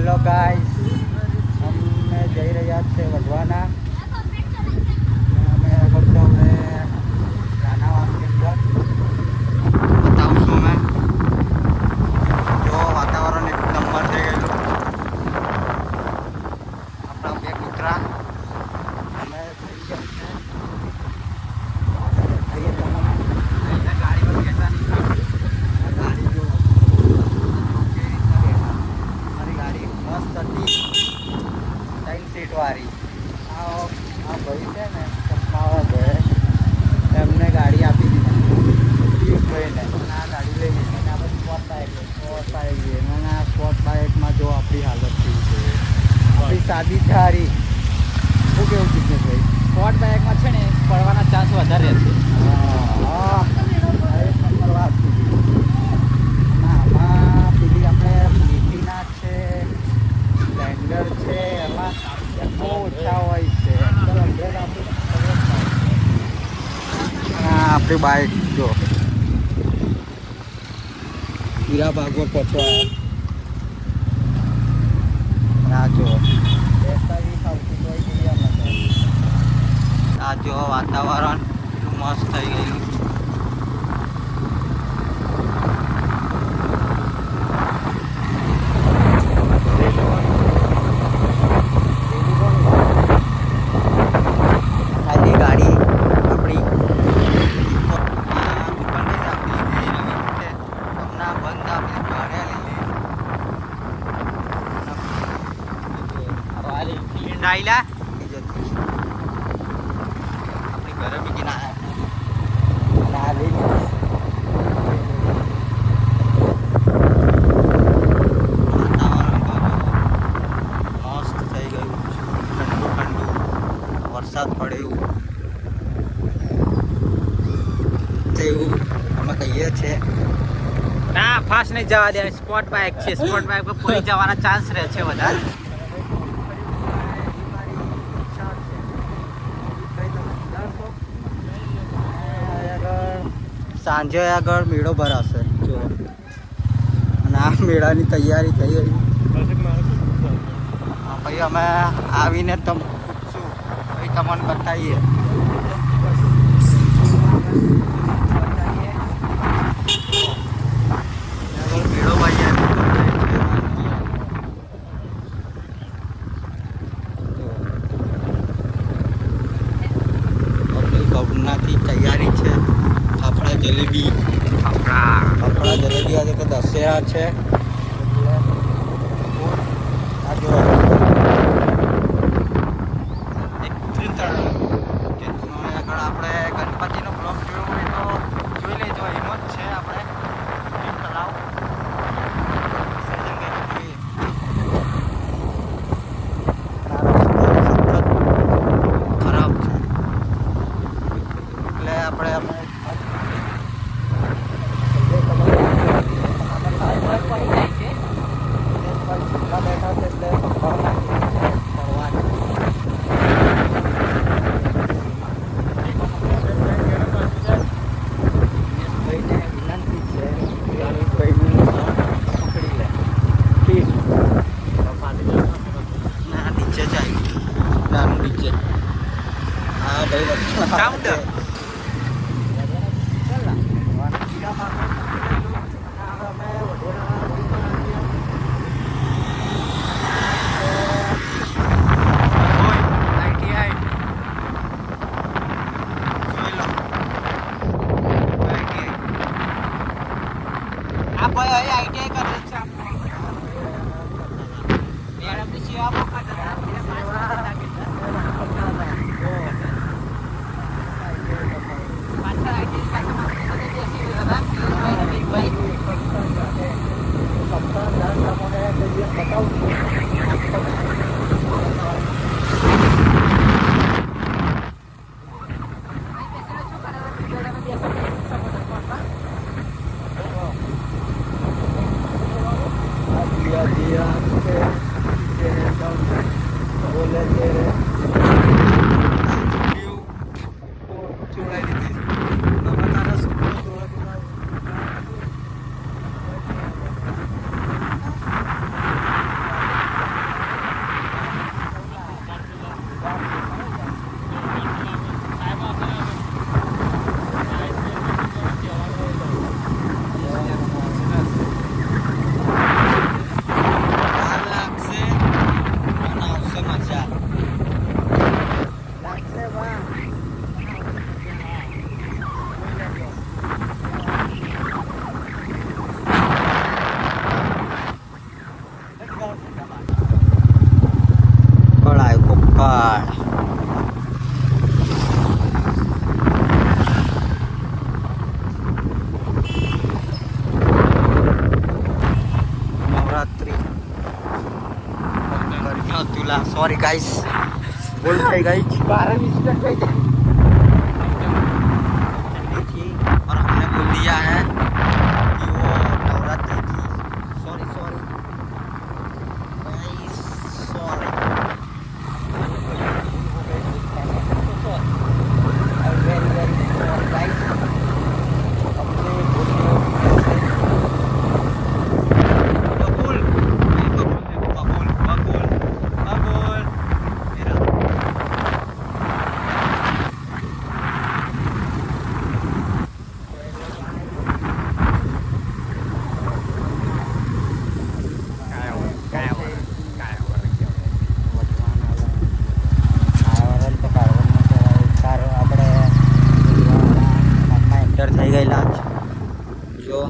Hello guys, અમે જઈ રહ્યા છે વઢવાના. અમે ફક્ત હવે નાનાવાની અંદર બતાવું છું. મેં જો વાતાવરણ એક નંબર થઈ ગયેલું. આપણા બે કૂતરા અમે થઈ ગયા છે. ગાડીમાં બેઠા નહીં. ગાડી જો ગાડી મસ્ત હતી, 3 સીટ વાળી. આ ભાઈ છે ને ચશ્માવાળા ભાઈ, એમને ગાડી આપી દીધી ભાઈને. આ ગાડી લઈ લીધી અને આપણે સ્પોર્ટ બાઇક લઈએ. અને આ સ્પોર્ટ બાઇકમાં જો આપણી હાલત થઈ છે. આપણી સાદી થારી શું કેવું જિગ્નેશભાઈ? સ્પોર્ટ બાઇકમાં છે ને પડવાના ચાન્સ વધારે છે. હા, એક નંબર વાત કીધી. આમાં પેલી આપણે પ્લેટિના છે, સ્પ્લેન્ડર છે, એમાં બહુ ઓછા હોય છે. આપણી બાઇક જો હીરા ભાગવત પહોંચવા. આ જો આ જો વાતાવરણ એટલું મસ્ત થઈ ગયું. આની ગાડી આપણી હમણાં બંધ આપી ભાડે લીધી. આપણી ઘરે બીજી ના લઈ મસ્ત થઈ ગયું. ઠંડુ ઠંડુ વરસાદ પડે એવું અમે કહીએ છીએ. ના, ફાસ્ટ નહીં જવા દે. સ્પોર્ટ બાઇક છે, સ્પોર્ટ બાઇક પર પડી જવાના ચાન્સ રહે છે વધારે. સાંજે આગળ મેળો ભરાશે જો, અને આ મેળાની તૈયારી થઈ ગઈ. પછી અમે આવીને તમને પૂછશું, પછી તમને બતાવીએ. મેળો ભાઈ ગવનાથી તૈયારી છે. ફાફડા જલેબી, ફાફડા જલેબી આજે તો દશેરા છે. આ જો આગળ આપણે ગણપતિનો બ્લોક જોયો હોય તો જોઈ લેજો. એમ જ છે આપણે તળાવ. ખરાબ છે એટલે આપણે અમે બેઠા છે એટલે નીચે જાય નાનું નીચે. હા ભાઈ गाइस बोल થઈ ગઈ 12 मिनट થઈ ગઈ और हमने बोल दिया है कि वो नवरात्रि थी sorry guys sorry very very sorry guys हमसे થઈ ગયેલા જો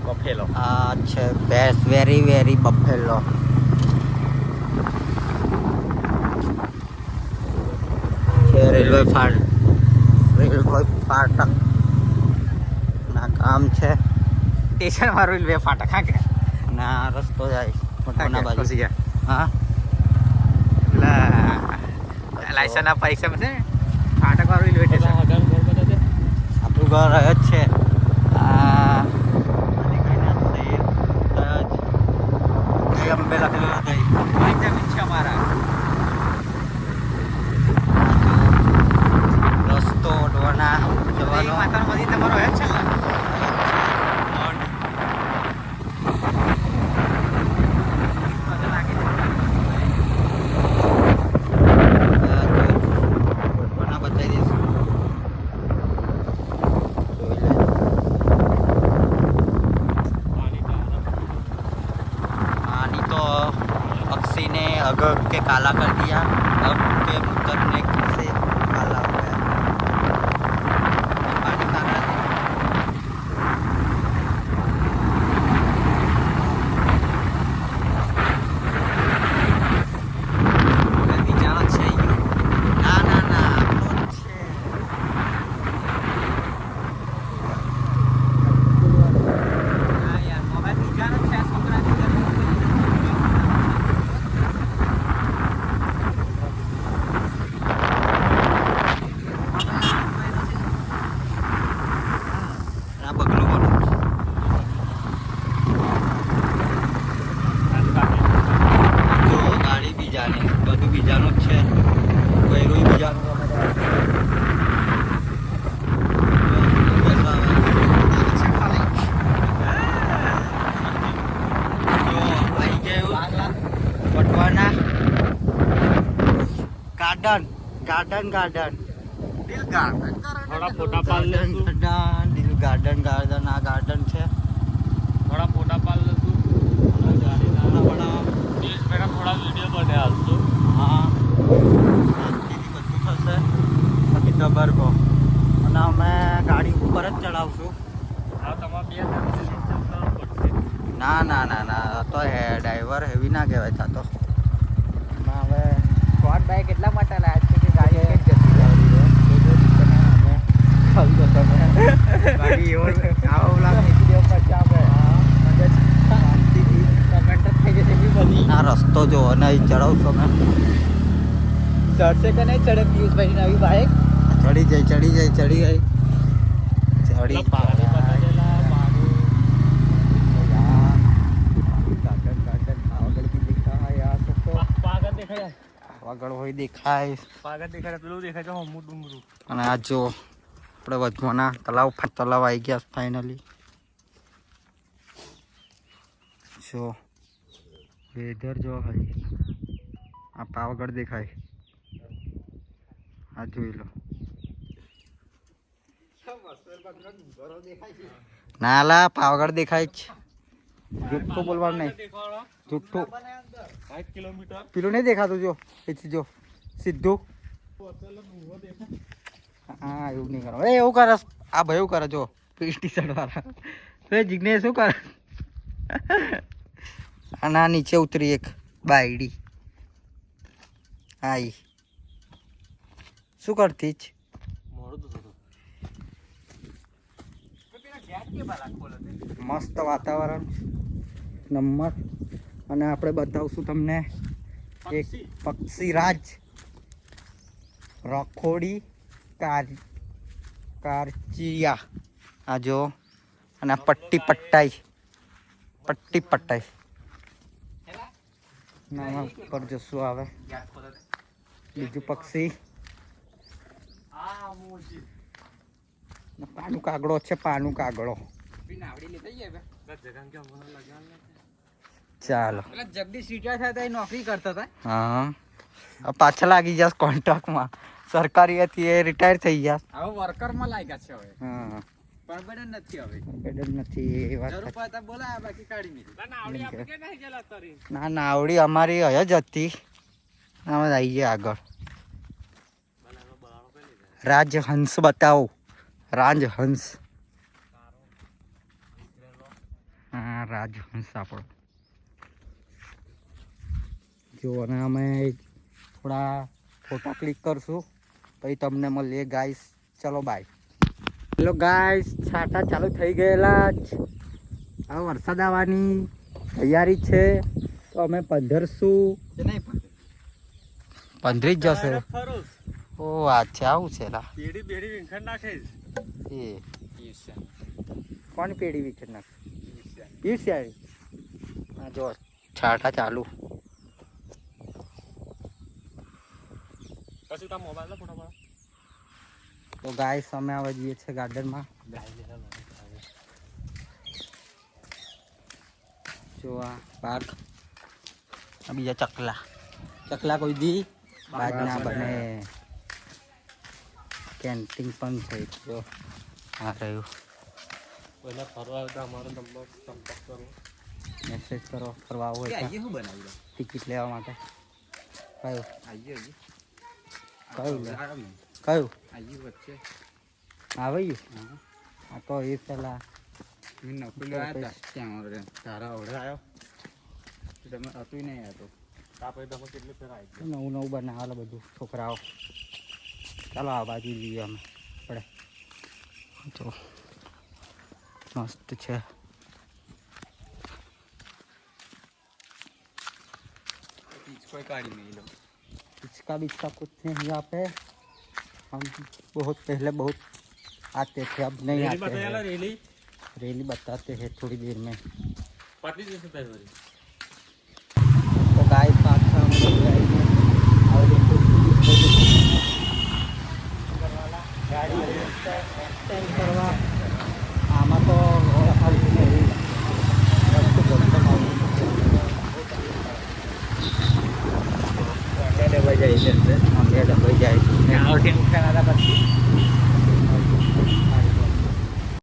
બફેલો આ છે બેસ્ટ વેરી વેરી બફેલો છે રેલવે ફાટક ના કામ છે સ્ટેશન મારું રેલવે ફાટક હા કે ના રસ્તો જાય મઠવાના બાજુ ફસી ગયા હા લાયસન્સ ના પરીક્ષા છે ફાટક વાળું રેલવે સ્ટેશન આપણું ઘર જ છે આ અંબે લખેલું નથી જમીન છે અમારા રસ્તો ઓઢવાના જવાનો માતાનો મંદિર તમારો હે છે ને अगर के काला कर दिया अब के उतरने से काला हो गया पानी काला जाना चाहिए ना ना ना यार मोबाइल की जाना છે છોકરા બધું બીજાનું જ છે કોઈનું બીજાનું વટવાના ગાર્ડન દિલ ગાર્ડન થોડા ફોટા પાડ લેશું દિલ ગાર્ડન આ ગાર્ડન છે થોડા ફોટા પાડ લેશું થોડા વિડીયો બને હાલશું હા શાંતિથી બધું થશે બાકી દબરકો અને અમે ગાડી ઉપર જ ચડાવશું હા તમારે બે ના તો ડ્રાઈવર હેવી ના કહેવાય થતો હવે સ્પોર્ટ બાઇક એટલા માટે લાયા છે કે ગાડી એક જતી ગાડી એવો આવો લાગે વિડીયો પર ચાલે શાંતિથી કમેન્ટ થઈ જશે બી બધી આ રસ્તો જો અને અહીં ચડાવશો અમે ચડશે કે નહીં ચડે પિયુષભાઈ નવી બાઇક ચડી ગઈ ચડી આગળ હોય દેખાય પેલું દેખાય છે હમું ડુંગરું અને આ જો આપણે વધવાના તલાવ આવી ગયા ફાઇનલી જો વેધર જો ભાઈ આ પાવાગઢ દેખાય આ જોઈ લો ના લા પાવાગઢ દેખાય જ જુઠ્ઠું બોલવાનું નહીં જુઠ્ઠું 5 કિલોમીટર પેલું નહીં દેખાતું જો એથી જો સીધું હા એવું નહીં કરો એવું કરે આ ભાઈ એવું કરે જો ટી શર્ટ વાળા તો જિગ્નેશ શું કરે અને આ નીચે ઉતરી એક બાયડી આઈ શું કરતી જ મસ્ત વાતાવરણ નંબર અને આપણે બતાવશું તમને એક પક્ષીરાજ રખોડી કારચિયા આ જો અને આ પટ્ટી પટ્ટાઈ નાના ઉપર જશું આવે બીજું પક્ષી પાનું કાગડો છે પાનું કાગડો ચાલો જગદીશ રિટાયર થયા હતા એ નોકરી કરતા હતા. હા પાછા લાગી જશે કોન્ટ્રાક્ટમાં સરકારી હતી એ રિટાયર થઈ ગયા. હવે વર્કરમાં લાગ્યા છે હવે. હા પરમેનન્ટ નથી હવે. બેડર નથી એ વાત જરૂર પડતા બોલાયા બાકી કાઢી નીકળી. ના નાવડી અમારી અહીં જ હતી અમે આવી ગયા આગળ. રાજહંસ બતાવો રાજહંસ. હા રાજહંસ આપણો જો અને અમે થોડા ફોટા ક્લિક કરશું પછી તમને મળીએ ગાઈસ. ચલો બાય. હેલો ગાઈસ છાંટા ચાલુ થઈ ગયેલા જ. હવે વરસાદ આવવાની તૈયારી છે તો અમે પંધરશું. પંધરી જ જશે. ઓ અચ્છા આવું છે લા. એ કોની પેઢી વિકેટ નાખ ઈર્ષ્યાળી. હા જો છાંટા ચાલુ. તો ગાઈસ અમે હવે જઈએ છીએ ગાર્ડનમાં. જો આ પાર્ક આ બીજા ચકલા કોઈ દી બાજ ના બને. કેન્ટીન પણ છે જો આ રહ્યું. પહેલા ફરવા આવતા અમારો નંબર સંપર્ક કરો. મેસેજ કરો ફરવા આવો હોય શું બનાવ્યું ટિકિટ લેવા માટે. કયું કયું કયું વચ્ચે આવ્યું. આ તો એ પેલા નકલી આવ્યા હતા ત્યાં તારા ઓર્ડર આવ્યો તમે હતું નહીં આવ્યો. આપણે તમે કેટલી ફેર આવી નવું બનાવેલું બધું છોકરાઓ. ચાલો આ બાજુ જઈએ અમે પડે. જો મસ્ત છે. कोई गाड़ी नहीं लो. इसका कुछ नहीं यहाँ पे. हम बहुत पहले बहुत आते थे अब नहीं आते हैं. रेली बताते हैं थोड़ी देर में. तो गाइस पास हम लोग आएंगे और गाड़ी एक्सचेंज करवा आमा तो ડબાઈ જાય છે.